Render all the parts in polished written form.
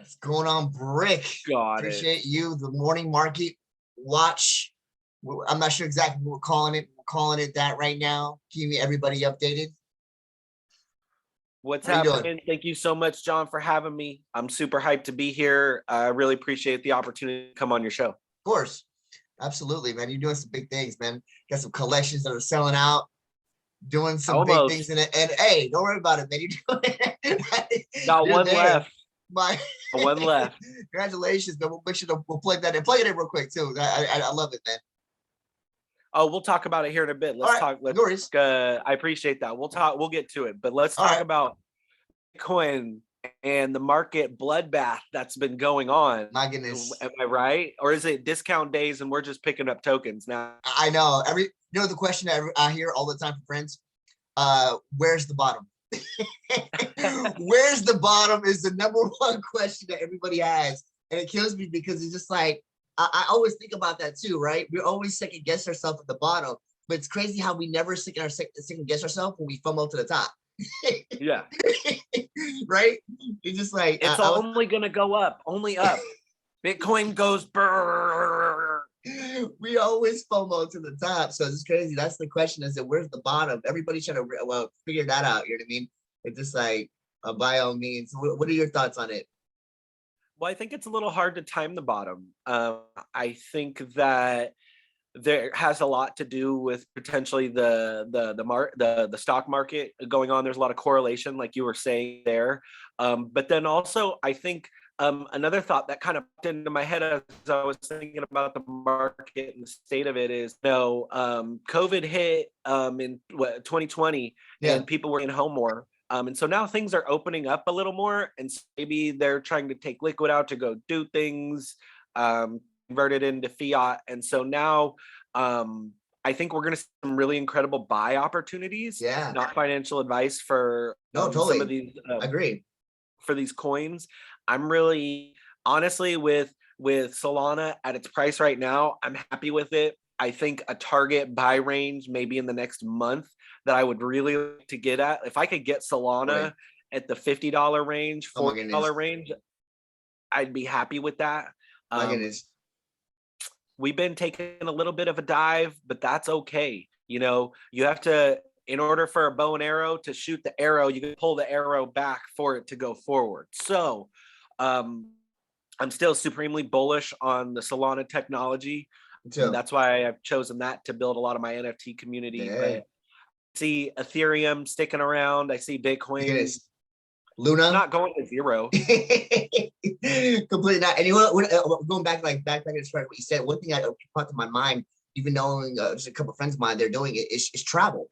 What's going on, Brick? Got it. Appreciate you. The morning market watch. I'm not sure exactly what we're calling it. We're calling it that right now. Keeping everybody updated. What's How you doing? happening? Thank you so much, John, for having me. I'm super hyped to be here. I really appreciate the opportunity to come on your show. Of course. Absolutely, man. You're doing some big things, man. Got some collections that are selling out, doing some big things in it. And hey, don't worry about it, man. You're doing it. Got one left. One left. Congratulations, man. We'll make sure we'll plug that in. Plug it in real quick too. I love it, man. Oh, we'll talk about it here in a bit. Let's talk. I appreciate that. We'll get to it, but let's talk about Bitcoin and the market bloodbath that's been going on. My goodness. Am I right? Or is it discount days and we're just picking up tokens now? I know. The question that I hear all the time from friends, where's the bottom? Where's the bottom is the number one question that everybody has. And it kills me because it's just like, I always think about that too, right? We always second guess ourselves at the bottom, but it's crazy how we never second guess ourselves when we FOMO to the top. Yeah. Right? It's just like it's only gonna go up, only up. Bitcoin goes brrr. We always FOMO to the top. So it's crazy. That's the question, is that where's the bottom? Everybody's trying to figure that out. You know what I mean? It's just like by all means. What are your thoughts on it? Well, I think it's a little hard to time the bottom. I think that there has a lot to do with potentially the stock market going on. There's a lot of correlation, like you were saying there. But then also, I think another thought that kind of popped into my head as I was thinking about the market and the state of it is, COVID hit in 2020, and people were in home more. And so now things are opening up a little more, and so maybe they're trying to take liquid out to go do things, convert it into fiat. And so now I think we're going to see some really incredible buy opportunities. Yeah. Not financial advice for totally. some of these. Agree. For these coins. I'm really, honestly, with Solana at its price right now, I'm happy with it. I think a target buy range maybe in the next month that I would really like to get at. If I could get Solana at the $50 range, $40 range, I'd be happy with that. My goodness. We've been taking a little bit of a dive, but that's okay. You have to, in order for a bow and arrow to shoot the arrow, you can pull the arrow back for it to go forward. So I'm still supremely bullish on the Solana technology. That's why I've chosen that to build a lot of my NFT community. Yeah. But I see Ethereum sticking around. I see Bitcoin. Luna not going to zero. Completely not. And going back and start what you said, one thing that popped to my mind, even knowing just a couple of friends of mine, they're doing it, is travel.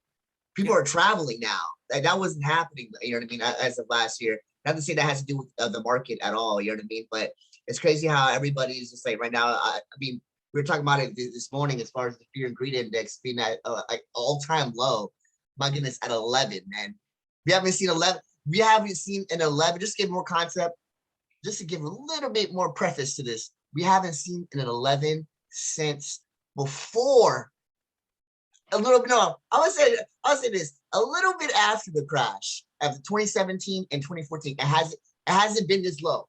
People are traveling now. That wasn't happening, you know what I mean, as of last year. Not to say that has to do with the market at all, you know what I mean? But it's crazy how everybody is just like right now. I mean, we were talking about it this morning as far as the fear and greed index being at like all-time low. My goodness, at 11, man. We haven't seen 11. We haven't seen an 11. Just to give more concept, just to give a little bit more preface to this, we haven't seen an 11 since before. A little bit. No, I'll say this. A little bit after the crash of 2017 and 2014, it hasn't been this low.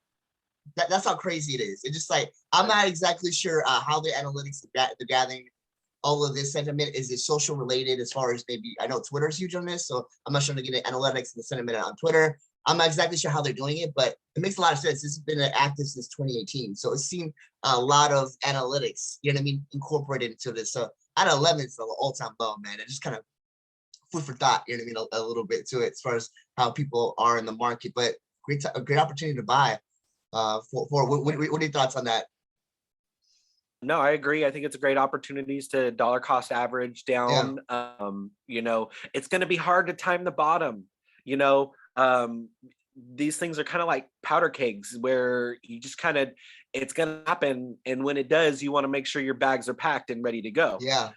That's how crazy it is. It's just like, I'm not exactly sure how the analytics they're gathering all of this sentiment. Is it social related as far as maybe, I know Twitter's huge on this, so I'm not sure to get the analytics and the sentiment on Twitter. I'm not exactly sure how they're doing it, but it makes a lot of sense. This has been active since 2018. So it's seen a lot of analytics, you know what I mean, incorporated into this. So at 11, it's an all-time low, man. It just kind of food for thought, you know what I mean, a little bit to it as far as how people are in the market. But a great opportunity to buy. What are your thoughts on that? No, I agree. I think it's a great opportunities to dollar cost average down. Yeah. It's going to be hard to time the bottom. These things are kind of like powder kegs where you just it's going to happen. And when it does, you want to make sure your bags are packed and ready to go. Yeah.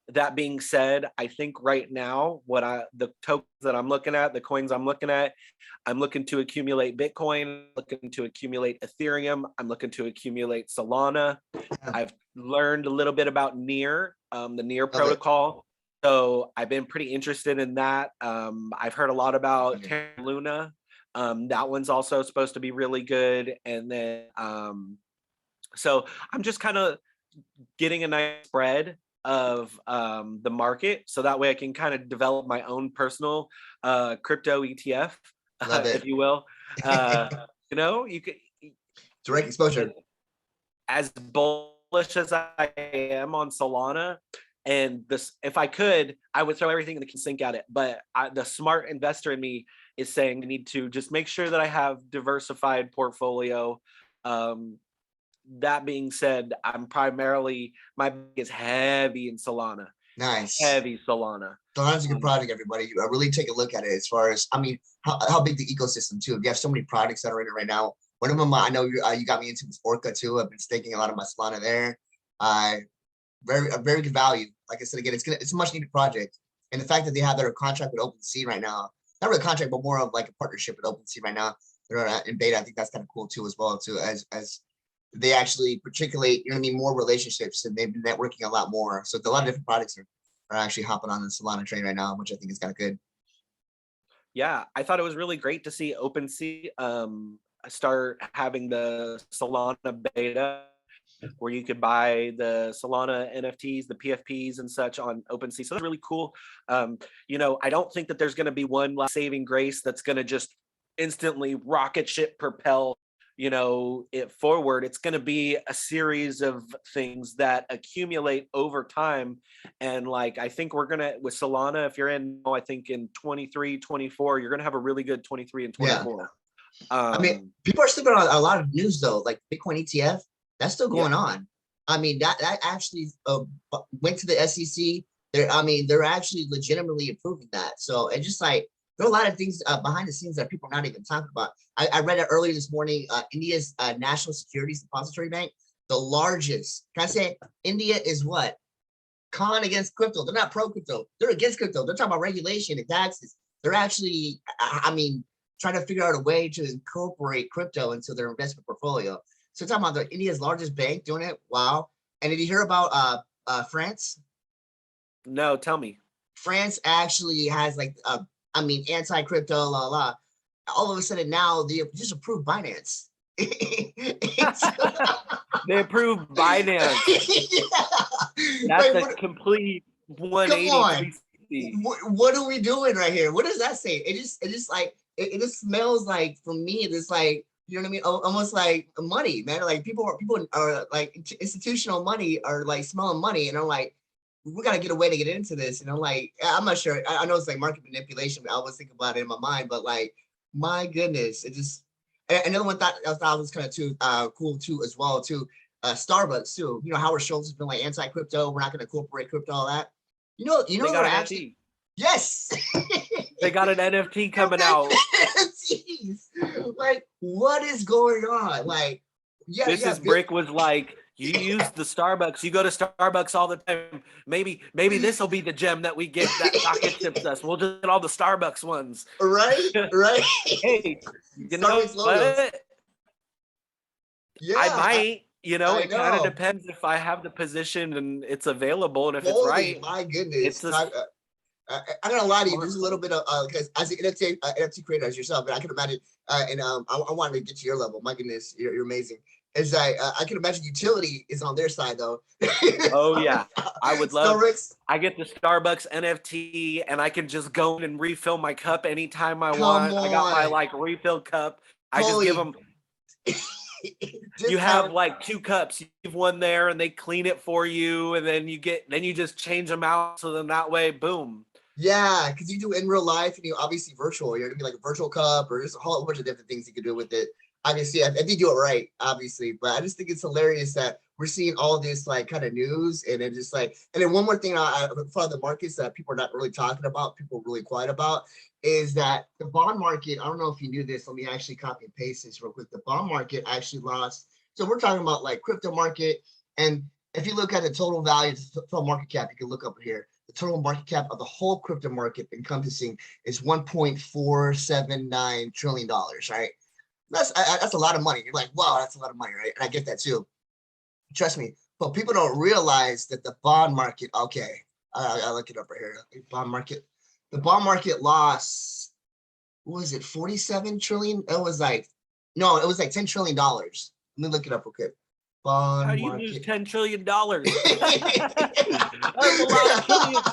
That being said, I think right now, the tokens that I'm looking at, the coins I'm looking at, I'm looking to accumulate Bitcoin, looking to accumulate Ethereum, I'm looking to accumulate Solana. I've learned a little bit about Near, the Near protocol. So I've been pretty interested in that. I've heard a lot about Terra Luna. That one's also supposed to be really good. And then so I'm just kind of getting a nice spread of the market, so that way I can kind of develop my own personal crypto ETF, Love if it. you will. Uh, you could, Direct exposure. as bullish as I am on Solana, and this, if I could, I would throw everything in the sink at it. But the smart investor in me is saying I need to just make sure that I have diversified portfolio. Um, that being said, I'm primarily, my bag is heavy in Solana, Nice. heavy Solana. Solana's a good product, everybody. Really take a look at it as far as, I mean, how big the ecosystem too. You have so many products that are in it right now. One of them I know you got me into was Orca too. I've been staking a lot of my Solana there. Very good value. Like I said again, it's a much needed project, and the fact that they have their contract with OpenSea right now, not really a contract, but more of like a partnership with OpenSea right now. They're in beta. I think that's kind of cool too as well too, as they actually particulate, more relationships, and they've been networking a lot more. So a lot of different products are actually hopping on the Solana train right now, which I think is kind of good. Yeah, I thought it was really great to see OpenSea start having the Solana beta, where you could buy the Solana NFTs, the PFPs and such on OpenSea. So that's really cool. I don't think that there's going to be one saving grace that's going to just instantly rocket ship propel it forward. It's going to be a series of things that accumulate over time. And like, I think we're going to, with Solana, if you're in, I think in 23, 24, you're going to have a really good 23 and 24. Yeah. I mean, people are sleeping on a lot of news though, like Bitcoin ETF, that's still going on. I mean, that actually went to the SEC. They're actually legitimately approving that. So it's just like, there are a lot of things behind the scenes that people are not even talking about. I read it earlier this morning. India's National Securities Depository Bank, the largest. Can I say India is what? Con against crypto. They're not pro crypto. They're against crypto. They're talking about regulation and taxes. They're actually, trying to figure out a way to incorporate crypto into their investment portfolio. So talking about India's largest bank doing it. Wow. And did you hear about France? No, tell me. France actually has like anti-crypto, la. All of a sudden now they just approved Binance. They approved Binance. Yeah. That's like, a complete 180. What are we doing right here? What does that say? It just like it just smells like, for me, it's like, you know what I mean? Almost like money, man. Like people are like, institutional money are like smelling money, and I'm like, we got to get a way to get into this. And I'm like, I'm not sure. I know it's like market manipulation. I always think about it in my mind, but like, my goodness, it just, another one I thought was kind of too cool too, as well too. Starbucks too. Howard Schultz has been like anti-crypto. We're not going to incorporate crypto, all that. They got actually, yes. They got an NFT coming out. Like, what is going on? Like, yeah, Mrs. Brick was like, you use the Starbucks, you go to Starbucks all the time. Maybe this will be the gem that we get that rocket ships us. We'll just get all the Starbucks ones. Right. Hey, you know what? Yeah, I might. It kind of depends if I have the position and it's available, and if it's right. My goodness. I'm gonna lie to you. There's a little bit of because as an NFT creator as yourself, and I can imagine, and I wanted to get to your level. My goodness, you're amazing. As I can imagine, utility is on their side though. Oh yeah, I would love. I get the Starbucks NFT, and I can just go in and refill my cup anytime I want. I got my like refill cup. I just give them. You have like 2 cups. You leave one there, and they clean it for you, and then you just change them out. So then that way, boom. Yeah, because you do in real life, and you obviously virtual. You're gonna be like a virtual cup, or just a whole bunch of different things you can do with it. Obviously, I think you do it right, obviously, but I just think it's hilarious that we're seeing all this like kind of news, and it just like, and then one more thing for the markets that people are not really talking about, people are really quiet about, is that the bond market. I don't know if you knew this. Let me actually copy and paste this real quick. The bond market actually lost. So we're talking about like crypto market, and if you look at the total value, the total market cap, you can look up here. The total market cap of the whole crypto market encompassing is $1.479 trillion, right? That's a lot of money. You're like, wow, that's a lot of money, right? And I get that too. Trust me. But people don't realize that the bond market, okay, I'll look it up right here. The bond market lost what was it, 47 trillion? It was like, no, it was like $10 trillion. Let me look it up real quick. How Bond do you lose market. $10 trillion? That's a lot of trillions.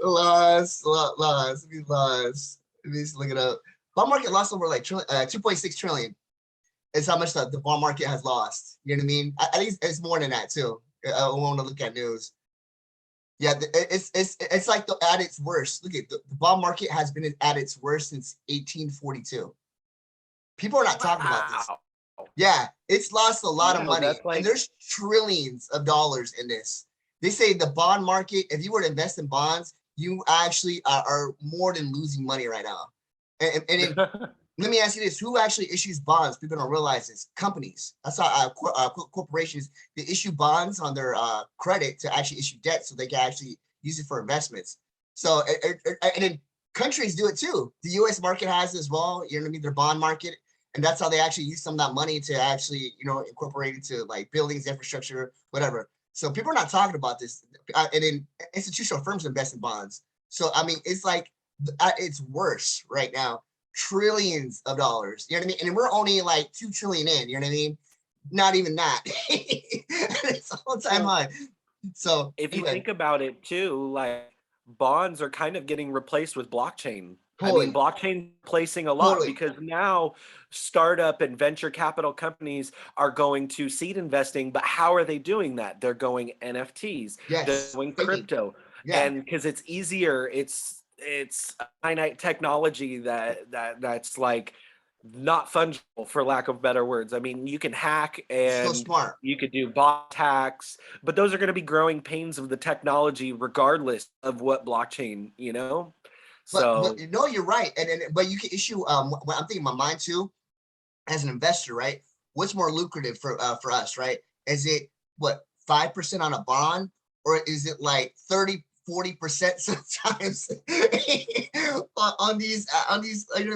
Lost. Let me just look it up. Bond market lost over like 2.6 trillion. It's how much the bond market has lost. You know what I mean? At least it's more than that too. I want to look at news. Yeah, it's like at its worst. Look at the bond market has been at its worst since 1842. People are not talking about this. Wow. Yeah, it's lost a lot of No, money, that's and like, there's trillions of dollars in this. They say the bond market, if you were to invest in bonds, you actually are more than losing money right now. And let me ask you this: who actually issues bonds? People don't realize this. Companies. That's how corporations, they issue bonds on their credit to actually issue debt, so they can actually use it for investments. So and then countries do it too. The U.S. market has as well. You know what I mean? Their bond market, and that's how they actually use some of that money to actually incorporate into like buildings, infrastructure, whatever. So people are not talking about this. And then institutional firms invest in bonds. So I mean, it's like it's worse right now, trillions of dollars. You know what I mean? And we're only like 2 trillion in, you know what I mean? Not even that. It's all time high. So if you anyway, think about it too, like bonds are kind of getting replaced with blockchain. I mean, totally, blockchain replacing a lot totally. because now startup and venture capital companies are going to seed investing, but how are they doing that? They're going NFTs, they're Yes. going Thinking. crypto. Yeah. And because it's easier, it's a finite technology that's like not fungible for lack of better words. I mean, you can hack So and smart. you could do bot hacks, but those are going to be growing pains of the technology regardless of what blockchain, you know? But So, no, you're right. And but you can issue what I'm thinking in my mind too, as an investor, right? What's more lucrative for us, right? Is it what 5% on a bond, or is it like 30-40% sometimes on these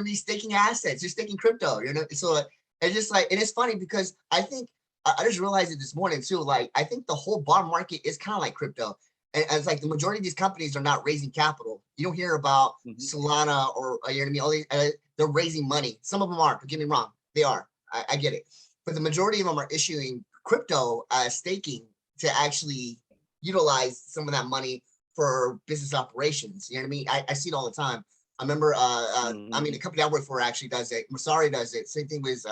these staking assets? You're staking crypto, So it's just like, and it's funny because I think I just realized it this morning too. Like I think the whole bond market is kind of like crypto. And it's like the majority of these companies are not raising capital. You don't hear about mhm. Solana or you know what I mean. All these, they're raising money. Some of them are. Don't get me wrong. They are. I get it. But the majority of them are issuing crypto staking to actually utilize some of that money for business operations. You know what I mean? I see it all the time. I remember, I mean, the Mhm. company I work for actually does it. Masari does it. Same thing with,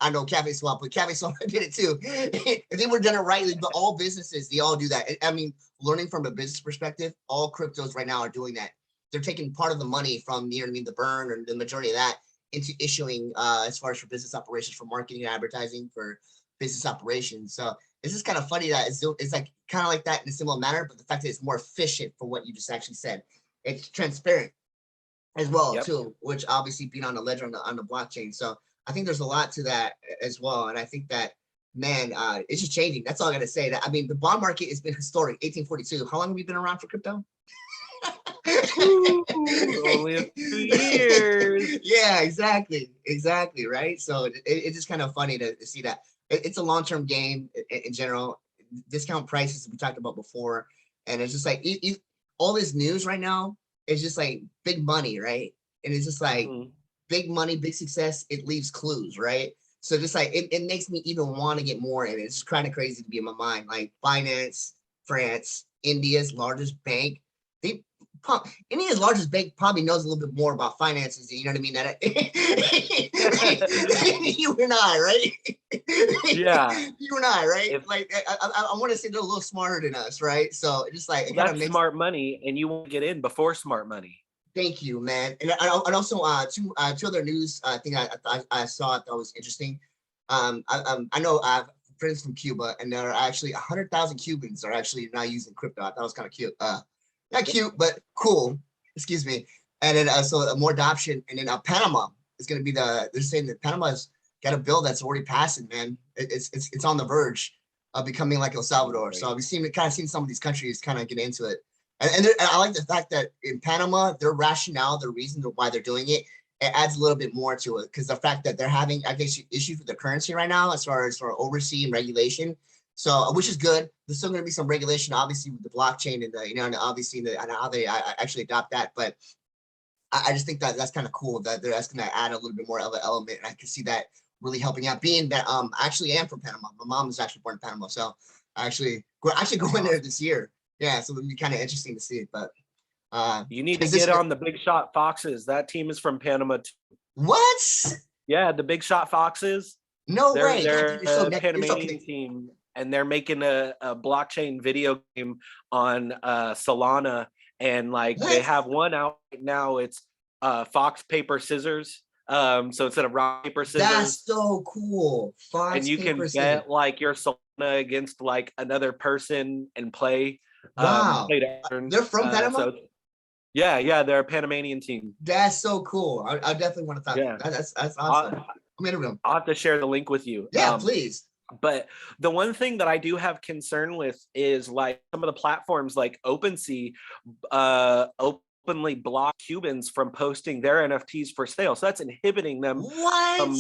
I know Cafe Swap, but Cafe Swap did it too. If they were done it rightly, but all businesses, they all do that. I mean, learning from a business perspective, all cryptos right now are doing that. They're taking part of the money from, you know what I mean, the burn or the majority of that into issuing as far as for business operations, for marketing and advertising, for business operations. So it's just kind of funny that it's like kind of like that in a similar manner, but the fact that it's more efficient for what you just actually said. It's transparent as well Yep. too, which obviously being on the ledger on the blockchain. So I think there's a lot to that as well. And I think that man, it's just changing. That's all I gotta say. That I mean, the bond market has been historic, 1842. How long have we been around for crypto? Woo, only a few years. Yeah, exactly, right? So it's just kind of funny to see that it's a long-term game in general. Discount prices we talked about before, and it's just like all this news right now is just like big money, right? And it's just like Mhm. big money, big success. It leaves clues, right? So just like it makes me even want to get more in it. It's kind of crazy to be in my mind. Like finance, France, India's largest bank, they India's largest bank probably knows a little bit more about finances. You know what I mean? That you and I, right? Yeah. You and I, right? If Like I want to say they're a little smarter than us, right? So it just like it well, kind of that's makes. smart money, and you want to get in before smart money. Thank you, man. And also two other news thing I saw that was interesting. I know I have friends from Cuba, and there are actually 100,000 Cubans are actually now using crypto. I thought it was kind of cute. Not Yep. cute, but cool. Excuse me. And then so more adoption, and then Panama is going to be they're saying that Panama's got a bill that's already passing, man. It's on the verge of becoming like El Salvador. So we've seen some of these countries kind of get into it. And I like the fact that in Panama, their rationale, their reason why they're doing it, it adds a little bit more to it, because the fact that they're having, I guess, issues with the currency right now as far as for overseeing regulation. So, which is good. There's still going to be some regulation, obviously, with the blockchain and and obviously and how they actually adopt that. But I just think that that's kind of cool that that's going to add a little bit more of an element. And I can see that really helping out. Being that I actually am from Panama. My mom is actually born in Panama, so we're actually going there this year. Yeah, so it'll be kind of interesting to see. But you need to get on the Big Shot Foxes. That team is from Panama too. What? Yeah, the Big Shot Foxes. No way. They're God, you're a Panamanian team, and they're making a blockchain video game on Solana, and like they have one out right now. It's Fox Paper Scissors. So instead of rock paper scissors, that's so cool. Fox and you paper, can bet like your Solana against like another person and play. Wow, they're from Panama. So yeah, they're a Panamanian team. That's so cool. I definitely want to talk. Yeah, that's awesome. I'll have to share the link with you. Yeah, please. But the one thing that I do have concern with is like some of the platforms like OpenSea openly block Cubans from posting their NFTs for sale. So that's inhibiting them. What?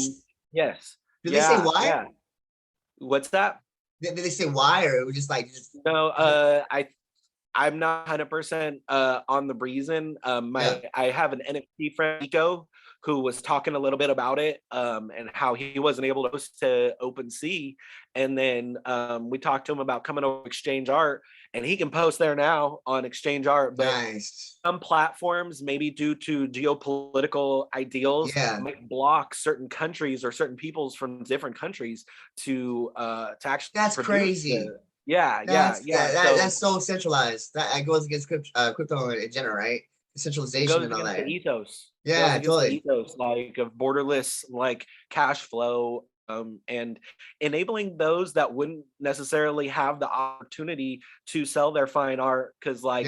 Yes. Did they say why? Yeah. What's that? Did they say why, or it was just like no? I'm not 100% on the reason. I have an NFT friend, Nico, who was talking a little bit about it and how he wasn't able to post to OpenSea. And then we talked to him about coming over to Exchange Art, and he can post there now on Exchange Art. But some platforms, maybe due to geopolitical ideals, might block certain countries or certain peoples from different countries to actually. That's crazy. That's so centralized. That goes against crypto in general, right? Centralization and all that. The ethos. Yeah, totally. Ethos like of borderless like cash flow, and enabling those that wouldn't necessarily have the opportunity to sell their fine art because like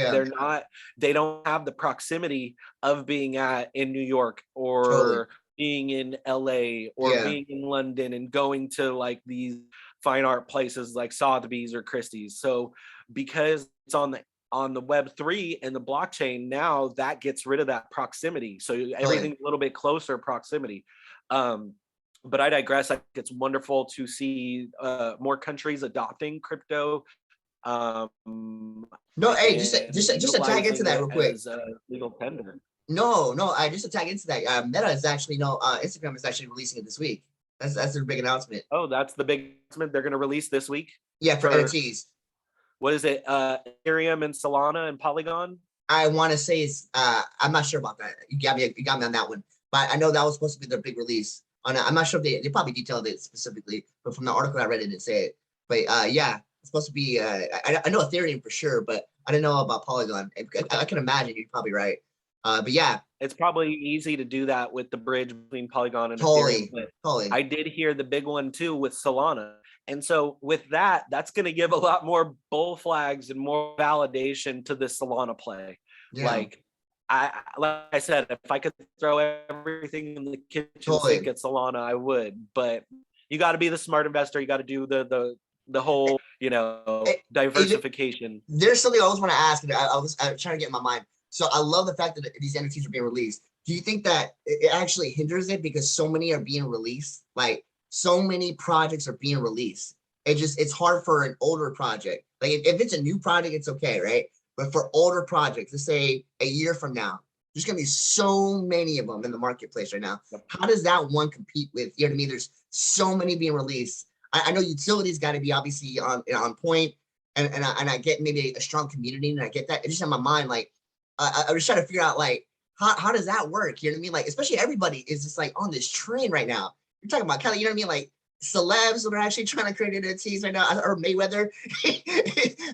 they don't have the proximity of being in New York or being in LA or being in London and going to like these fine art places like Sotheby's or Christie's. So because it's on the Web3 and the blockchain, now that gets rid of that proximity. So everything's a little bit closer proximity. But I digress. I think it's wonderful to see more countries adopting crypto. Just to tag into that real quick. Legal tender. No, I just to tag into that. Meta is actually Instagram is actually releasing it this week. That's their big announcement. Oh, that's the big announcement they're going to release this week? Yeah, for NFTs. What is it? Ethereum and Solana and Polygon? I want to say it's I'm not sure about that. You got me on that one. But I know that was supposed to be their big release. I'm not sure if they probably detailed it specifically, but from the article I read, it didn't say it. But it's supposed to be I know Ethereum for sure, but I didn't know about Polygon. I can imagine you're probably right. But yeah, it's probably easy to do that with the bridge between Polygon and Ethereum. Totally. I did hear the big one too with Solana. And so with that, that's going to give a lot more bull flags and more validation to the Solana play. Yeah. Like I said, if I could throw everything in the kitchen sink at Solana, I would. But you got to be the smart investor. You got to do the whole, diversification. There's something I always want to ask, and I was trying to get in my mind. So I love the fact that these NFTs are being released. Do you think that it actually hinders it because so many are being released? Like so many projects are being released. It's hard for an older project. Like if it's a new project, it's okay, right? But for older projects, let's say a year from now, there's gonna be so many of them in the marketplace right now. How does that one compete with? You know what I mean? There's so many being released. I know utilities got to be obviously on point, and I get maybe a strong community, and I get that. It's just in my mind, like. I was trying to figure out like how does that work? You know what I mean? Like especially everybody is just like on this train right now. You're talking about Kelly, you know what I mean? Like celebs that are actually trying to create NFTs right now. Or Mayweather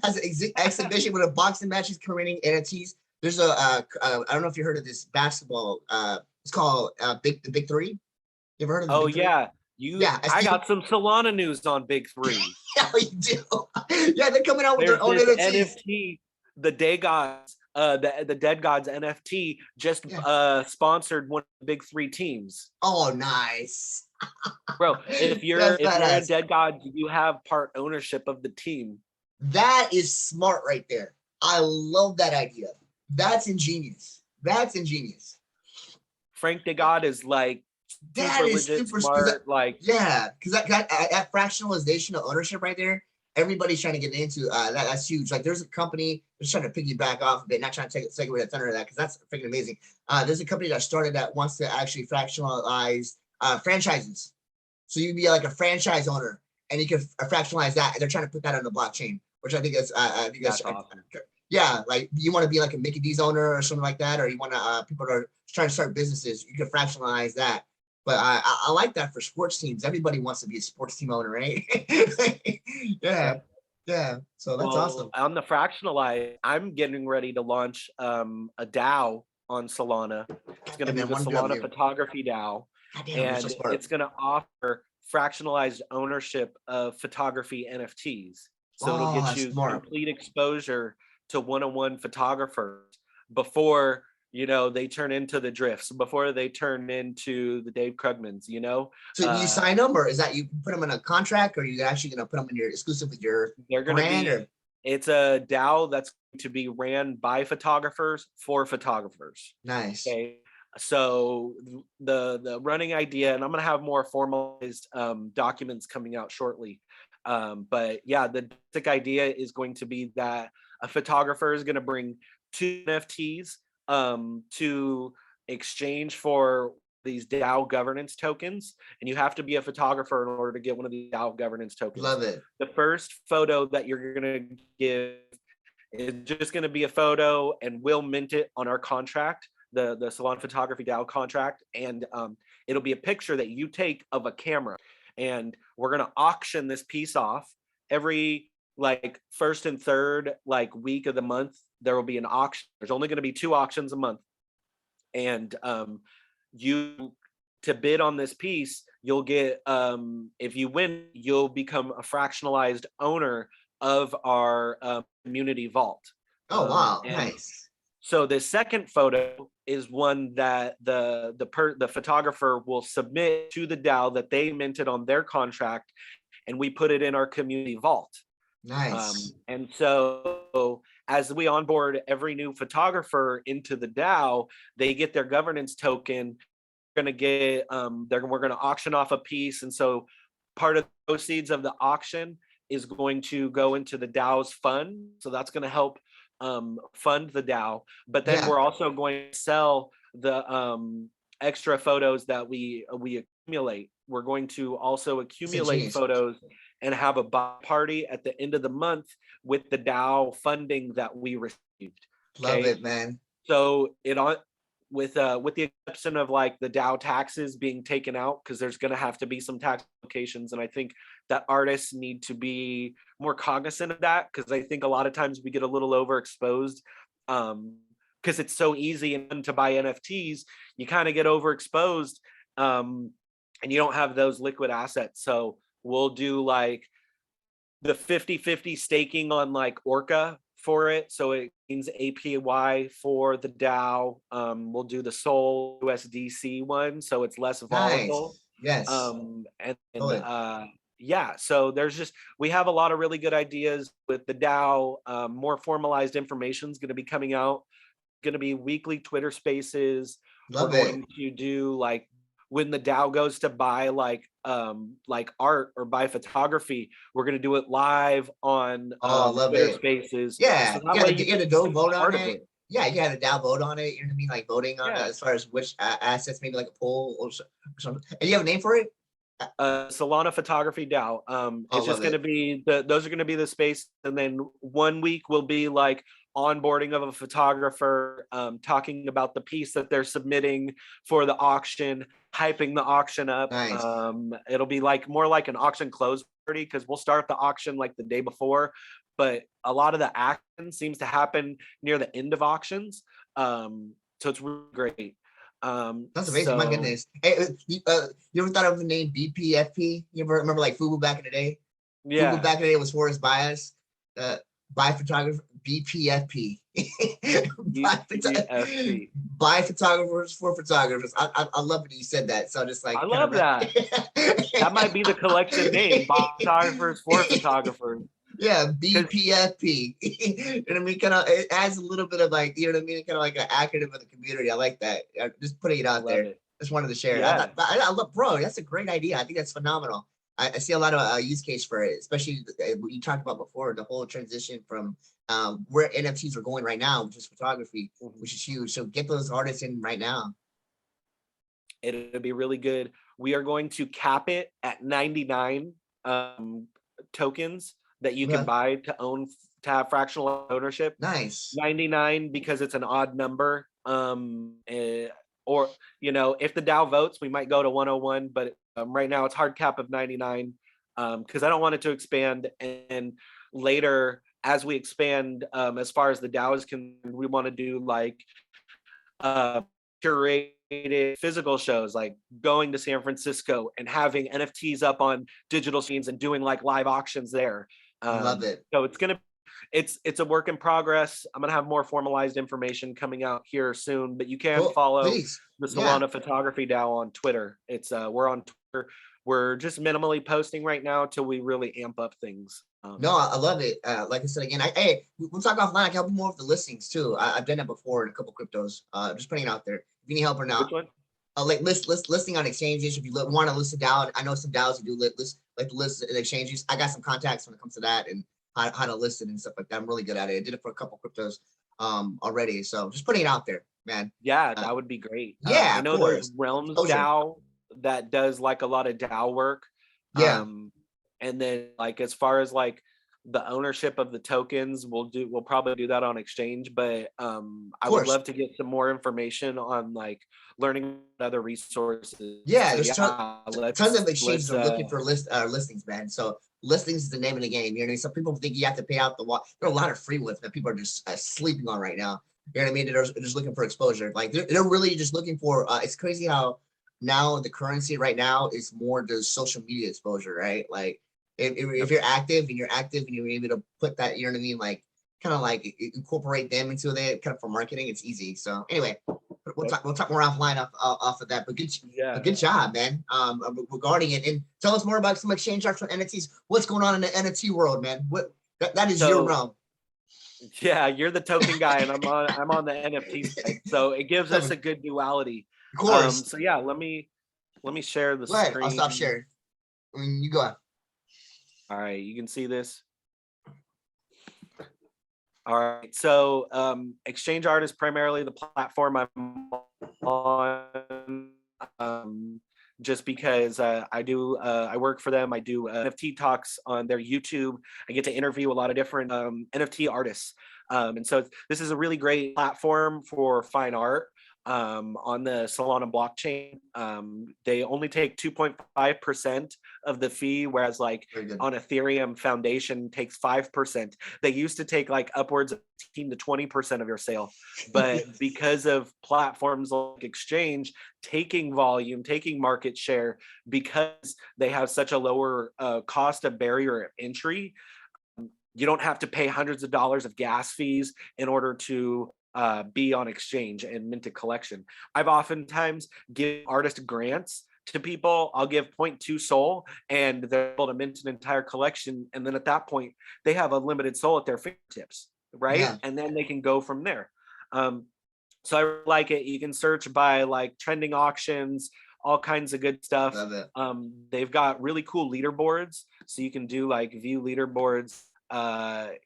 has an exhibition with a boxing match. He's creating NFTs. There's I don't know if you heard of this basketball. It's called the Big Three. You ever heard of? Oh yeah. I got some Solana news on Big Three. Yeah, you do. Yeah, they're coming out with their own NFT. The Day Gods. The Dead Gods NFT just sponsored one of the Big Three teams. Oh, nice. Bro, if you're a Dead God, you have part ownership of the team. That is smart right there. I love that idea. That's ingenious. Frank De God is like that is super smart. Like because that fractionalization of ownership right there. everybody's trying to get into that's huge. Like there's a company just trying to piggyback off of it, not trying to take away the thunder of that, because that's freaking amazing. There's a company that started that wants to actually fractionalize franchises. So you'd be like a franchise owner and you can fractionalize that, and they're trying to put that on the blockchain, which I think is That's awesome. yeah, like you want to be like a Mickey D's owner or something like that, or you want to people that are trying to start businesses, you can fractionalize that. But I like that for sports teams. Everybody wants to be a sports team owner, right? Yeah, Yep. yeah. So that's Well, awesome. on the fractionalized, I'm getting ready to launch a DAO on Solana. It's going to And be then the one good Solana you. Photography DAO, God damn, you're so and smart. it's going to offer fractionalized ownership of photography NFTs. So it'll Oh, get that's you smart. complete exposure to one-on-one photographers before they turn into the drifts, before they turn into the Dave Krugmans. So do you sign them, or is that you put them in a contract, or are you actually going to put them in your exclusive with your They're going to brand? Or be. It's a DAO that's going to be ran by photographers for photographers. nice. Okay. So the running idea, and I'm going to have more formalized documents coming out shortly. But yeah, the basic idea is going to be that a photographer is going to bring 2 NFTs to exchange for these DAO governance tokens, and you have to be a photographer in order to get one of these DAO governance tokens. Love it. The first photo that you're going to give is just going to be a photo, and we'll mint it on our contract, the Solana Photography DAO contract, and it'll be a picture that you take of a camera, and we're going to auction this piece off every like first and third like week of the month. There will be an auction. There's only going to be 2 auctions a month, and you to bid on this piece, you'll get if you win, you'll become a fractionalized owner of our community vault. Oh wow, And nice. so the second photo is one that the photographer will submit to the DAO that they minted on their contract, and we put it in our community vault. Nice. And so as we onboard every new photographer into the DAO, they get their governance token. We're going to get we're going to auction off a piece, and so part of the proceeds of the auction is going to go into the DAO's fund. So that's going to help fund the DAO. But then Yeah. we're also going to sell the extra photos that we accumulate. We're going to also accumulate genius. photos and have a buy party at the end of the month with the DAO funding that we received. Love it, man. So with the exception of like the DAO taxes being taken out, because there's going to have to be some tax implications, and I think that artists need to be more cognizant of that, because I think a lot of times we get a little overexposed because it's so easy to buy NFTs. You kind of get overexposed and you don't have those liquid assets. So we'll do like the 50-50 staking on like Orca for it. So it means APY for the DAO. We'll do the Sol USDC one, so it's less volatile. Nice. Yes. Yeah, so we have a lot of really good ideas with the DAO. More formalized information is going to be coming out. Going to be weekly Twitter spaces. Love We're it. going to do like when the DAO goes to buy like art or buy photography, we're going to do it live on love Twitter it. Spaces. Yeah, So you got to go vote on it. it. Yeah, you got to down vote on it. You know what I mean? Like voting on it Yeah. as far as which assets, maybe like a poll or something. And you have a name for it? Solana Photography DAO. It's just love going to it. be those are going to be the space, and then one week will be like onboarding of a photographer, talking about the piece that they're submitting for the auction, hyping the auction up. Nice. It'll be like more like an auction close party, because we'll start the auction like the day before, but a lot of the action seems to happen near the end of auctions. So it's really great. That's amazing. My goodness. Hey, you ever thought of the name BPFP? You ever remember like Fubu back in the day? Yeah. Fubu back in the day was Forrest Bias. By photographer, BPFP. By photographers for photographers. I love it you said that. So just like I love that. That might be the collection name. By photographers for photographers. Yeah, BPFP. You know what I mean? Kind of, it adds a little bit of like, you know what I mean? Kind of like an acronym of the community. I like that. Just putting it out there. Just wanted to share. Yeah. I love, bro. That's a great idea. I think that's phenomenal. I see a lot of use case for it, especially what you talked about before, the whole transition from where NFTs are going right now, which is photography, which is huge. So get those artists in right now. It'll be really good. We are going to cap it at 99 tokens that you can Okay. buy to have fractional ownership. Nice. 99 because it's an odd number. Or if the DAO votes, we might go to 101, but right now it's hard cap of 99 because I don't want it to expand. And later, as we expand, as far as the DAO is concerned, we want to do like curated physical shows, like going to San Francisco and having NFTs up on digital screens and doing like live auctions there. Love it. So it's a work in progress. I'm gonna have more formalized information coming out here soon, but you can Cool. follow Please. the Yeah. Solana Photography DAO on Twitter. It's we're on Twitter. We're just minimally posting right now till we really amp up things. No, I love it. Like I said again, hey, we'll talk offline. I can help you more with the listings too. I've done that before in a couple cryptos. Just putting it out there. If you need help or not. Which one? Like listing on exchanges. If you want to list it down, I know some DAOs who do list in exchanges. I got some contacts when it comes to that and how to list it and stuff like that. I'm really good at it. I did it for a couple cryptos already. So just putting it out there, man. Yeah, that would be great. Yeah, I know there's Realms Exposure. DAO that does like a lot of DAO work. Yeah. And then like as far as like the ownership of the tokens, we'll probably do that on exchange, but I would love to get some more information on like learning other resources. Yeah, So, there's tons of exchanges are looking for listings, man. So listings is the name of the game. You know what I mean? Some people think you have to pay out the wall. There are a lot of free ones that people are just sleeping on right now. You know what I mean? They're just looking for exposure. Like they're really just looking for. It's crazy how now the currency right now is more the social media exposure, right? Like if you're active and you're able to put that, you know what I mean? Like kind of like incorporate them into it, kind of for marketing. It's easy. So anyway, we'll talk more offline off of that. But good job, man. Regarding it, and tell us more about some exchange arts for NFTs. What's going on in the NFT world, man? What that is your realm. Yeah, you're the token guy, and I'm on the NFT side. So it gives us a good duality. Of course. So yeah, let me share the screen. I'll stop sharing. I mean, you go ahead. All right, you can see this. All right, so Exchange Art is primarily the platform I'm on, just because I work for them. I do NFT talks on their YouTube. I get to interview a lot of different NFT artists. And so this is a really great platform for fine art. On the Solana blockchain, they only take 2.5% of the fee, whereas like on Ethereum Foundation takes 5%. They used to take like upwards of 15 to 20% of your sale, but because of platforms like Exchange taking volume, taking market share, because they have such a lower cost of barrier of entry, you don't have to pay hundreds of dollars of gas fees in order to be on exchange and mint a collection. I've oftentimes give artist grants to people. I'll give 0.2 SOL and they're able to mint an entire collection. And then at that point, they have a limited SOL at their fingertips, right? Yeah. And then they can go from there. So I like it. You can search by like trending auctions, all kinds of good stuff. Love it. They've got really cool leaderboards. So you can do like view leaderboards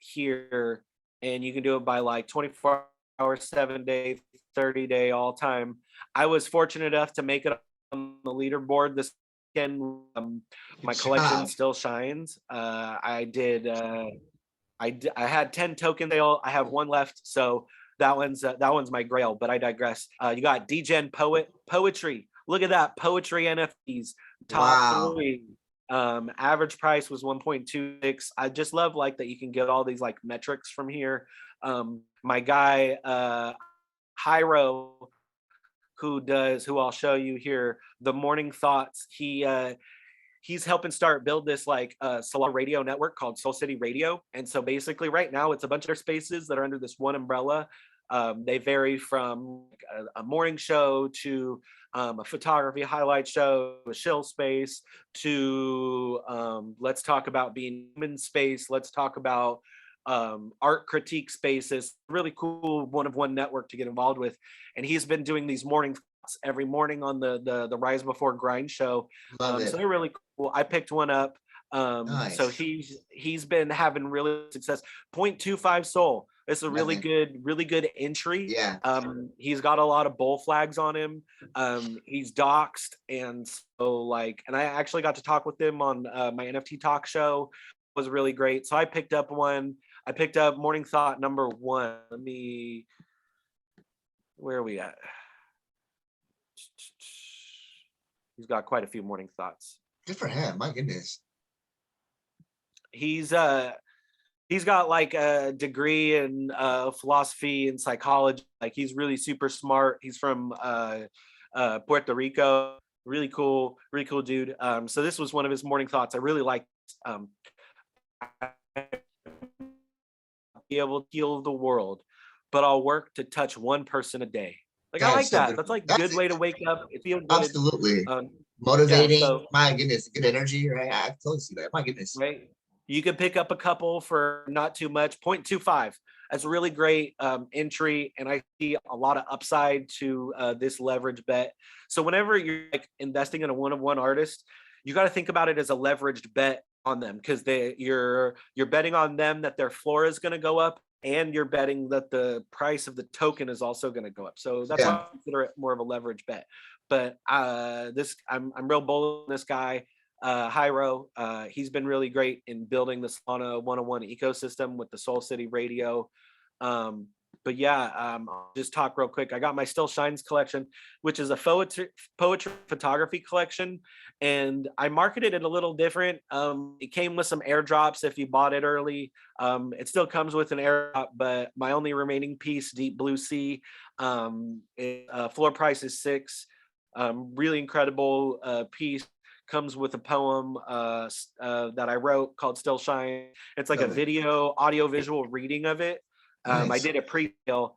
here, and you can do it by like 24 hours, 7 day, 30 day, all time. I was fortunate enough to make it on the leaderboard this weekend. My collection still shines. I had 10 token sale. I have one left, so that one's my grail. But I digress. You got Degen poetry. Look at that, poetry NFTs top 3. Average price was 1.26. I just love like that you can get all these like metrics from here. My guy Hyro, who I'll show you here, the Morning Thoughts, he's helping build this like Solana radio network called Soul City Radio. And so basically right now it's a bunch of spaces that are under this one umbrella. They vary from a morning show to a photography highlight show, a chill space, to let's talk about being human space. Let's talk about art critique spaces. Really cool one-of-one network to get involved with. And he's been doing these morning thoughts every morning on the Rise Before Grind show. Love So it. they're really cool. I picked one up. So Nice. he's been having really success. 0.25 soul. It's a really Nothing. good entry. Yeah. He's got a lot of bull flags on him. He's doxed, and so like, and I actually got to talk with him on my NFT talk show. It was really great. So I picked up one. I picked up Morning Thought number 1. Where are we at? He's got quite a few morning thoughts. Good for him. My goodness. He's got like a degree in philosophy and psychology. Like he's really super smart. He's from Puerto Rico. Really cool dude. So this was one of his morning thoughts. I really liked be able to heal the world, but I'll work to touch one person a day. Like I like So that. good. That's like a good way to wake up. It feels good. Absolutely. Yeah, Motivating. so My goodness. Good energy, right? I totally see that. My goodness. right. You can pick up a couple for not too much. 0.25. That's a really great entry, and I see a lot of upside to this leverage bet. So whenever you're like investing in a one-of-one artist, you got to think about it as a leveraged bet on them, because you're betting on them that their floor is going to go up, and you're betting that the price of the token is also going to go up. So that's why I consider it more of a leverage bet. But I'm real bullish on this guy. Hyro, he's been really great in building the Solana 101 ecosystem with the Soul City Radio. But yeah, I'll just talk real quick. I got my Still Shines collection, which is a poetry photography collection, and I marketed it a little different. It came with some airdrops if you bought it early. It still comes with an airdrop, but my only remaining piece, Deep Blue Sea, floor price is 6. Really incredible piece. Comes with a poem that I wrote called Still Shine. It's like a video, audio, visual reading of it. I did a pre-sale.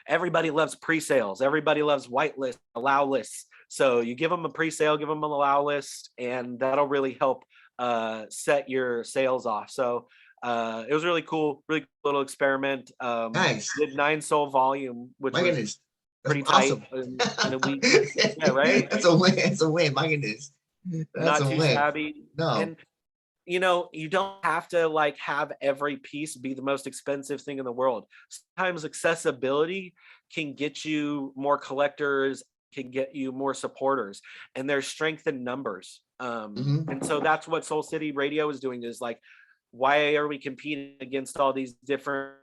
Everybody loves pre-sales. Everybody loves whitelist, allow lists. So you give them a pre-sale, give them an allow list, and that'll really help set your sales off. So it was really cool little experiment. Nice. Did 9 soul volume, which My was goodness. pretty Awesome. tight in a week. Yeah, right? That's a win. It's a win. My goodness. That's Not a too win. shabby. No. And you don't have to like have every piece be the most expensive thing in the world. Sometimes accessibility can get you more collectors, can get you more supporters, and there's strength in numbers. And so that's what Soul City Radio is doing, is like, why are we competing against all these different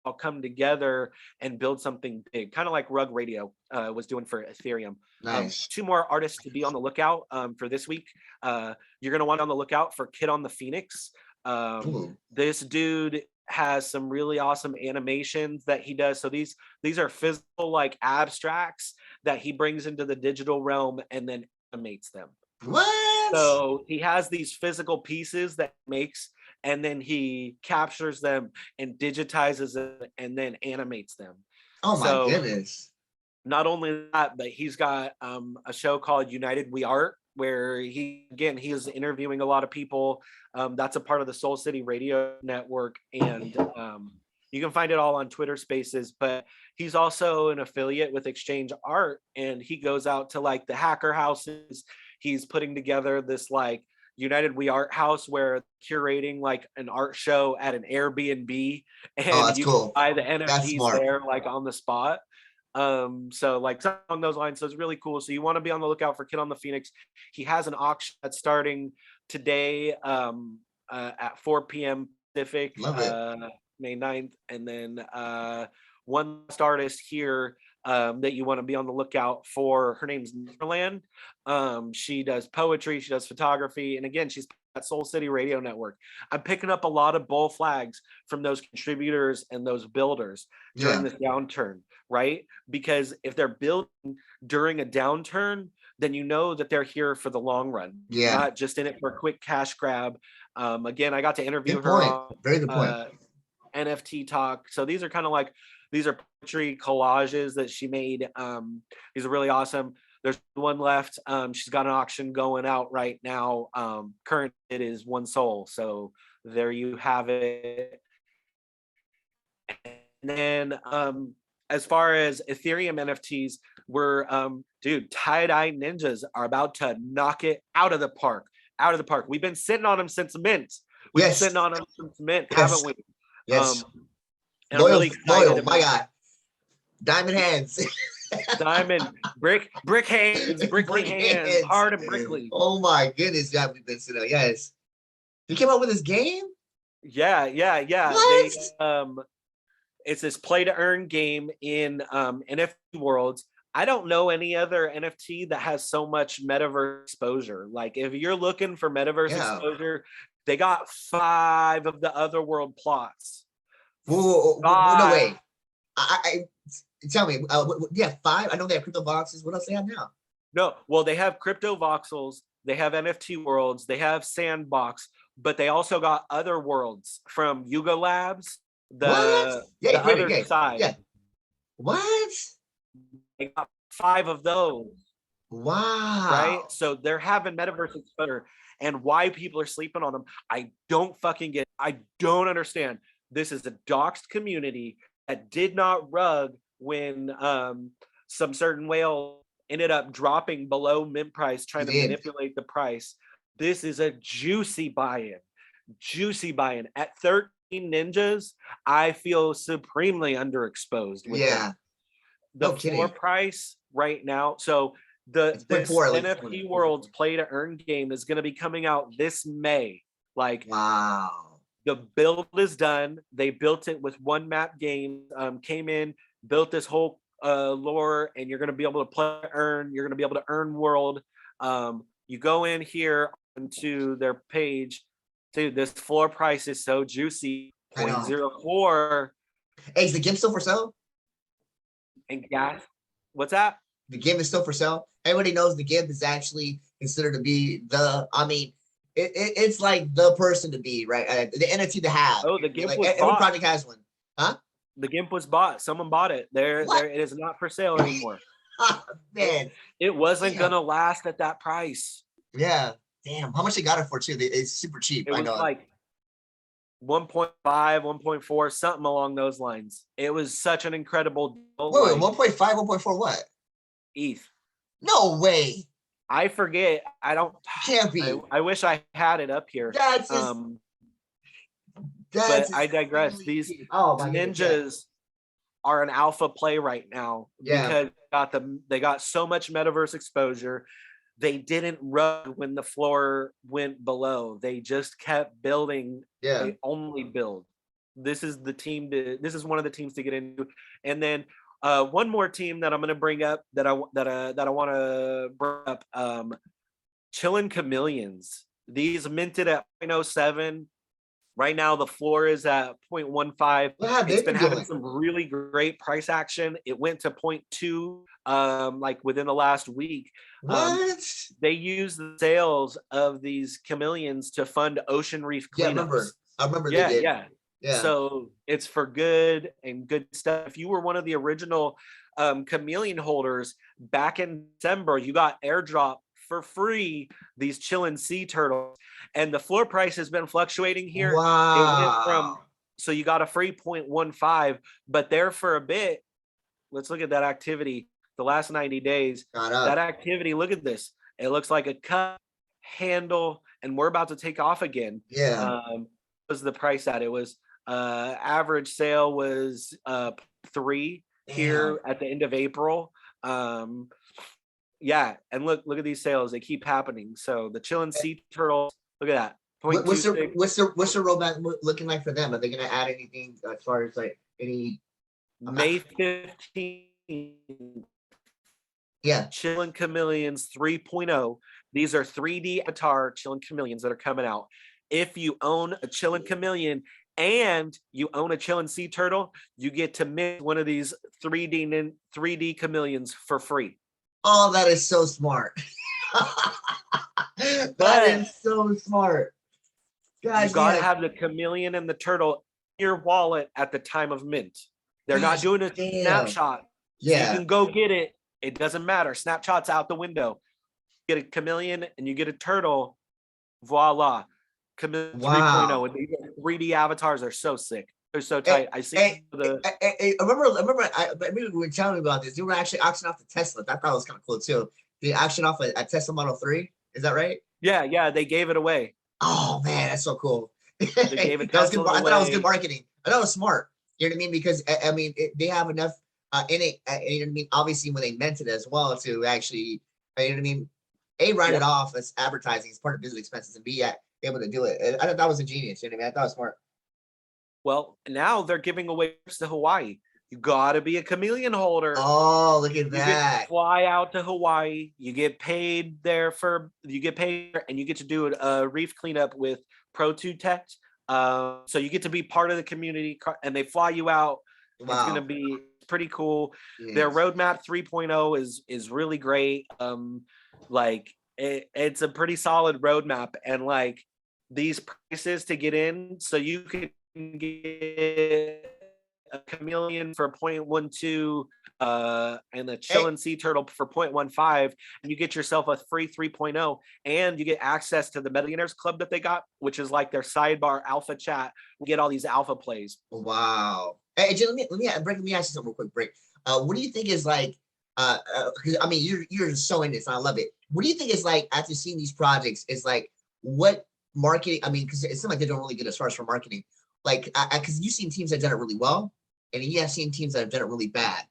all come together and build something big, kind of like Rug Radio was doing for Ethereum. Nice. 2 more artists to be on the lookout for this week. You're going to want on the lookout for Kid on the Phoenix. This dude has some really awesome animations that he does. So these are physical like abstracts that he brings into the digital realm and then animates them. What? So he has these physical pieces that he makes, and then he captures them and digitizes them and then animates them. Oh my goodness. Not only that, but he's got a show called United We Art, where he is interviewing a lot of people. That's a part of the Soul City Radio Network, and you can find it all on Twitter Spaces. But he's also an affiliate with Exchange Art, and he goes out to like the hacker houses. He's putting together this like United We Art house where curating like an art show at an Airbnb, and you can buy the NFTs there like on the spot. So like on those lines, so it's really cool. So you want to be on the lookout for Kid on the Phoenix. He has an auction that's starting today at 4 p.m. Pacific, May 9th, and then one last artist here that you want to be on the lookout for. Her name's Neverland. She does poetry, she does photography, and again, she's at Soul City Radio Network. I'm picking up a lot of bull flags from those contributors and those builders during this downturn, right? Because if they're building during a downturn, then you know that they're here for the long run, not just in it for a quick cash grab. Again, I got to interview her on very good point. NFT talk. So these are kind of like, these are poetry collages that she made. These are really awesome. There's one left. She's got an auction going out right now. Current it is 1 soul. So there you have it. And then as far as Ethereum NFTs, we're dude, tie-dye ninjas are about to knock it out of the park. Out of the park. We've been sitting on them since Mint. We've been sitting on them since Mint, haven't we? Yes. And I'm really excited. My God. Diamond hands. Diamond, brick hands, brickly hands, hard and brickly. Oh my goodness, yeah, we've been sitting on. Yes. You came up with this game? Yeah. What? It's this play to earn game in NFT worlds. I don't know any other NFT that has so much metaverse exposure. Like if you're looking for metaverse exposure, they got 5 of the other world plots. Whoa, no way. I tell me, yeah, 5. I know they have crypto boxes. What else they have now? No, well, they have crypto voxels, they have NFT worlds, they have Sandbox, but they also got other worlds from Yuga Labs. The other side. Yeah. What? They got 5 of those. Wow. Right? So they're having metaverse exposure, and why people are sleeping on them, I don't fucking get. I don't understand. This is a doxed community that did not rug when some certain whale ended up dropping below mint price, trying to manipulate the price. This is a juicy buy-in. Juicy buy-in. At 13 ninjas, I feel supremely underexposed with them. The floor price right now. So this NFT Worlds play to earn game is going to be coming out this May. Like, wow. The build is done. They built it with one map game, came in, built this whole lore, and you're going to be able to play earn. You're going to be able to earn world. You go in here into their page. Dude, this floor price is so juicy. 0.04. Hey, is the game still for sale? And gas. What's that? The GIMP is still for sale. Everybody knows the GIMP is actually considered to be it's like the person to be, right? The NFT to have. Oh, the GIMP was every bought. project has one. Huh? The GIMP was bought. Someone bought it. There, it is not for sale anymore. Man. It wasn't gonna last at that price. Yeah. Damn. How much they got it for too? It's super cheap. It was like 1.5, 1.4, something along those lines. It was such an incredible deal. Wait, 1.5, 1.4 what? ETH. No way. I forget. I don't. Can't be. I wish I had it up here. That's but I digress. These ninjas are an alpha play right now because they got so much metaverse exposure. They didn't run when the floor went below. They just kept building. Yeah. They only build. This is one of the teams to get into. And then one more team that I'm going to bring up that I want to bring up. Chillin' Chameleons. These minted at 0.07. Right now, the floor is at 0.15. It's been having some really great price action. It went to 0.2 like within the last week. What? They use the sales of these chameleons to fund ocean reef cleanups. I remember they did. Yeah. So it's for good and good stuff. If you were one of the original chameleon holders back in December, you got airdrop for free these chillin' sea turtles, and the floor price has been fluctuating here. Wow. So you got a free 0.15, but there for a bit. Let's look at that activity. The last 90 days, that activity. Look at this. It looks like a cup handle, and we're about to take off again. Yeah. Was the price at? It was average sale was 3 here at the end of April. Yeah, and look at these sales; they keep happening. So the chillin' sea turtles, look at that. What's the roadmap looking like for them? Are they going to add anything as far as like any? May 15th. Yeah. Chillin' Chameleons 3.0. These are 3D avatar Chillin' Chameleons that are coming out. If you own a Chillin' Chameleon and you own a Chillin' Sea Turtle, you get to mint one of these 3D chameleons for free. Oh, that is so smart. That is so smart. Guys, you gotta have the chameleon and the turtle in your wallet at the time of mint. They're not doing a snapshot. So you can go get it It doesn't matter. Snapchat's out the window. You get a chameleon and you get a turtle. Voila. Chameleon 3.0. Wow. And these 3D avatars are so sick. They're so Hey, tight. I see hey, the I remember, maybe you were telling me about this. You were actually auctioning off the Tesla. I thought it was kind of cool too. The auction off a Tesla Model 3. Is that right? yeah, they gave it away. Oh man, that's so cool. They gave a That was good. Tesla I thought it was good away. marketing. I thought it was smart. You know what I mean? Because I mean, they have enough in it. You know what I mean? Obviously, when they meant it as well to actually, you know what I mean? A, write it Yep. off as advertising as part of business expenses, and B, able to do it. I thought that was a genius. You know what I mean? I thought it was smart. Well, now they're giving away trips to Hawaii. You gotta be a chameleon holder. Oh, look at You get to that! fly out to Hawaii. You get paid there you get paid and you get to do a reef cleanup with Pro 2 Tech. So you get to be part of the community and they fly you out. It's gonna Wow. be pretty cool. Their Yes. roadmap 3.0 is really great. Like it's a pretty solid roadmap, and like these prices to get in, so you can get a chameleon for 0.12 and a Hey, chillin' sea turtle for 0.15, and you get yourself a free 3.0, and you get access to the millionaires club that they got, which is like their sidebar alpha chat. We get all these alpha plays. wow. Hey, Jay, let me ask you something real quick, Brick. What do you think is like? 'Cause, I mean, you're so in this, and I love it. What do you think is like after seeing these projects? Is like what marketing? I mean, because it seems like they're doing really good as far as for marketing. Like, because you've seen teams that have done it really well, and you have seen teams that have done it really bad.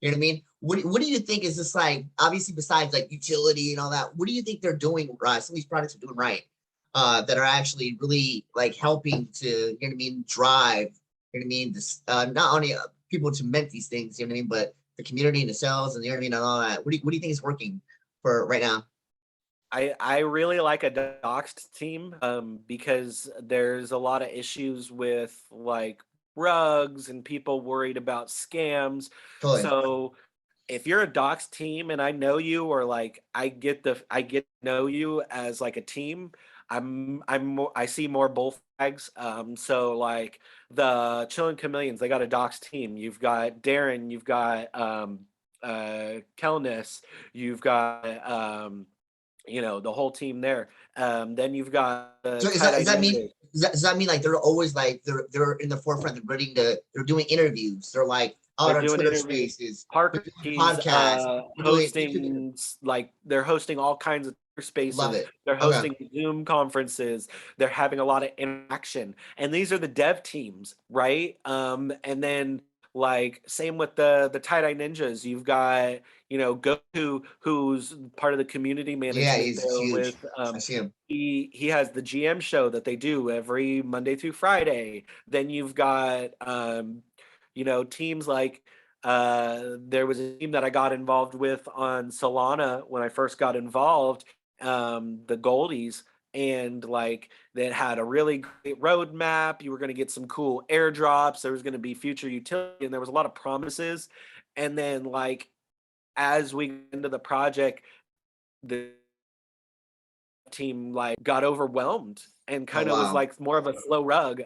You know what I mean? What do you think is this like? Obviously, besides like utility and all that, what do you think they're doing right? Some of these products are doing right, that are actually really like helping to, you know what I mean, drive, you know what I mean, this not only people to mint these things, you know what I mean, but the community and the sales and, you know what I mean, and all that. What do you think is working for right now? I really like a doxed team because there's a lot of issues with like rugs and people worried about scams. Totally. So if you're a doxed team and I know you, or like I get to know you as like a team, I see more bull flags. So like the Chillin' Chameleons, they got a doxed team. You've got Darren, you've got Kelness, you've got the whole team there. Then you've got So tie dye does that mean ninjas. does that mean like they're always like they're in the forefront, they're ready to they're doing interviews, they're like out They're on doing Twitter interviews. spaces, they're Parker, doing he's podcasts, they're doing YouTube. hosting like they're hosting all kinds of Love spaces. it. They're Okay. hosting Zoom conferences. They're having a lot of interaction, and these are the dev teams, right? And then like same with the tie dye ninjas. You've got Goku, who's part of the community Yeah, management he's there huge. with I see him. he has the GM show that they do every Monday through Friday. Then you've got teams like there was a team that I got involved with on Solana when I first got involved, the Goldies, and like that had a really great roadmap. You were going to get some cool airdrops. There was going to be future utility, and there was a lot of promises. And then like as we get into the project, the team like got overwhelmed and Oh kind of was wow. like more of a slow rug.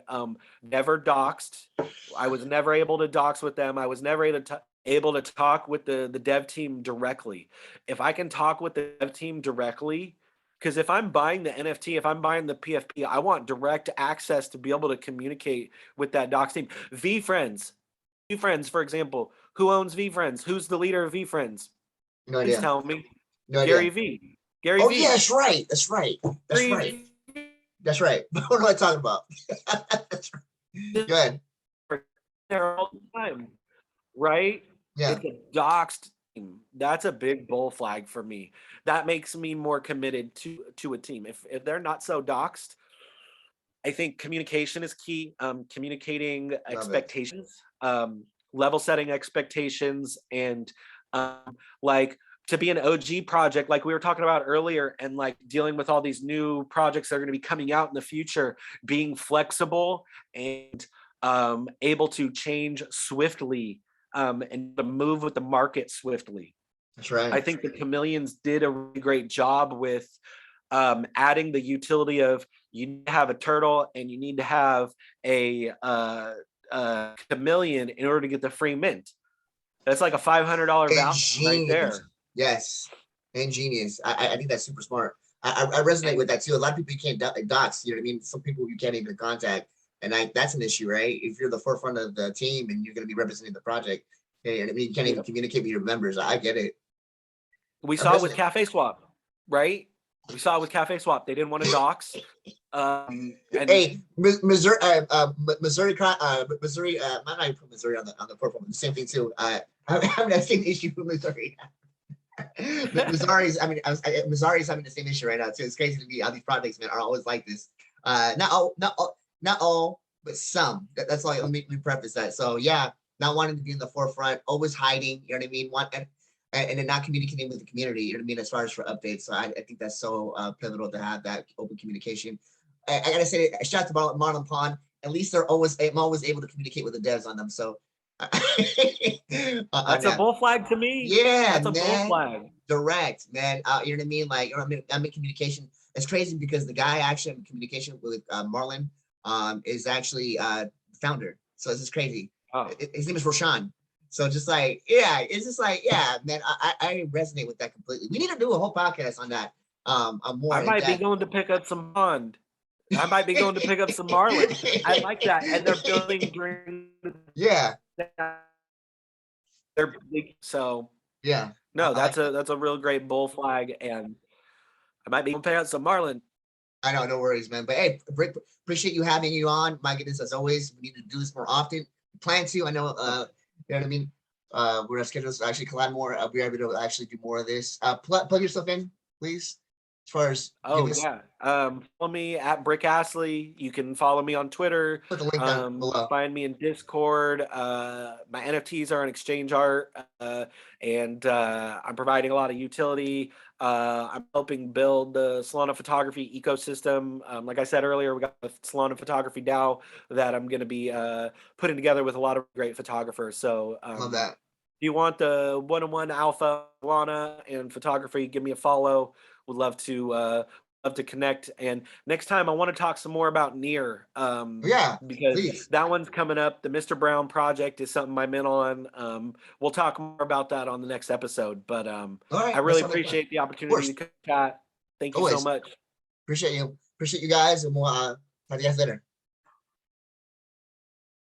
Never doxed. I was never able to dox with them. I was never able to talk with the dev team directly. If I can talk with the dev team directly, because if I'm buying the NFT, if I'm buying the PFP, I want direct access to be able to communicate with that docs team. V Friends, for example, who owns V Friends? Who's the leader of V Friends? No Please idea. tell me. No Gary idea. V. Gary Oh yeah, V. that's right. That's right. That's right. Gary That's right. What am I talking about? That's right. Go ahead. there all the time, right? Yeah. It's a doxed team. That's a big bull flag for me. That makes me more committed to a team. If they're not so doxed, I think communication is key. Communicating Love it. expectations, level setting expectations, and like to be an OG project, like we were talking about earlier, and like dealing with all these new projects that are going to be coming out in the future, being flexible and able to change swiftly and to move with the market swiftly. That's right. I think the Chameleons did a really great job with adding the utility of you need to have a turtle and you need to have a chameleon in order to get the free mint. That's like a $500 value right Ingenious. there. Yes. Ingenious. I think that's super smart. I resonate with that too. A lot of people you can't dox, you know what I mean? Some people you can't even contact. And that's an issue, right? If you're the forefront of the team and you're going to be representing the project, and I mean, you can't even communicate with your members. I get it. We saw it with Cafe Swap, right? We saw it with Cafe Swap. They didn't want to dox. And Hey, Missouri, Missouri, Missouri. I'm not even put Missouri on the forefront. The same thing too. I have that same issue with Missouri. Missouri's, I mean, Missouri's having the same issue right now too. It's crazy to me how these projects, man, are always like this. Not all, but some. That's all. Let me preface that. So yeah, not wanting to be in the forefront, always hiding. You know what I mean? And then not communicating with the community. You know what I mean? As far as for updates, so I think that's so pivotal to have that open communication. I gotta say, shout out to Marlon Pond. At least I'm always able to communicate with the devs on them. So that's a bull flag to me. Yeah, that's a bull flag. Direct, man. You know what I mean? Like, I'm in communication. It's crazy because the guy actually I'm in communication with, Marlon, is actually founder. So this is crazy. Oh. His name is Roshan. So just like, yeah, it's just like, yeah, man. I resonate with that completely. We need to do a whole podcast on that. More. I might be going to pick up some Bond. I might be going to pick up some Marlin. I like that, and they're building during. Yeah. They're big, so yeah. No, that's a real great bull flag, and I might be going to pick up some Marlin. I know, no worries, man. But hey, appreciate you having you on. My goodness, as always, we need to do this more often. Plan to. I know. You know what I mean. We're gonna schedule to actually collab more. We're able to actually do more of this. Plug yourself in, please. As far as follow me at Brick Astley. You can follow me on Twitter. Put the link down below. Find me in Discord. My NFTs are on Exchange Art, and I'm providing a lot of utility. I'm helping build the Solana photography ecosystem. Like I said earlier, we got the Solana photography DAO that I'm going to be putting together with a lot of great photographers. So love that. If you want the one-on-one alpha Solana and photography, give me a follow. Would love to connect. And next time I want to talk some more about Near. Yeah, because please. That one's coming up. The Mr. Brown project is something I'm in on. We'll talk more about that on the next episode. But right, I really appreciate the opportunity to chat. Thank you so much. Appreciate you. Appreciate you guys, and we'll talk to you guys later.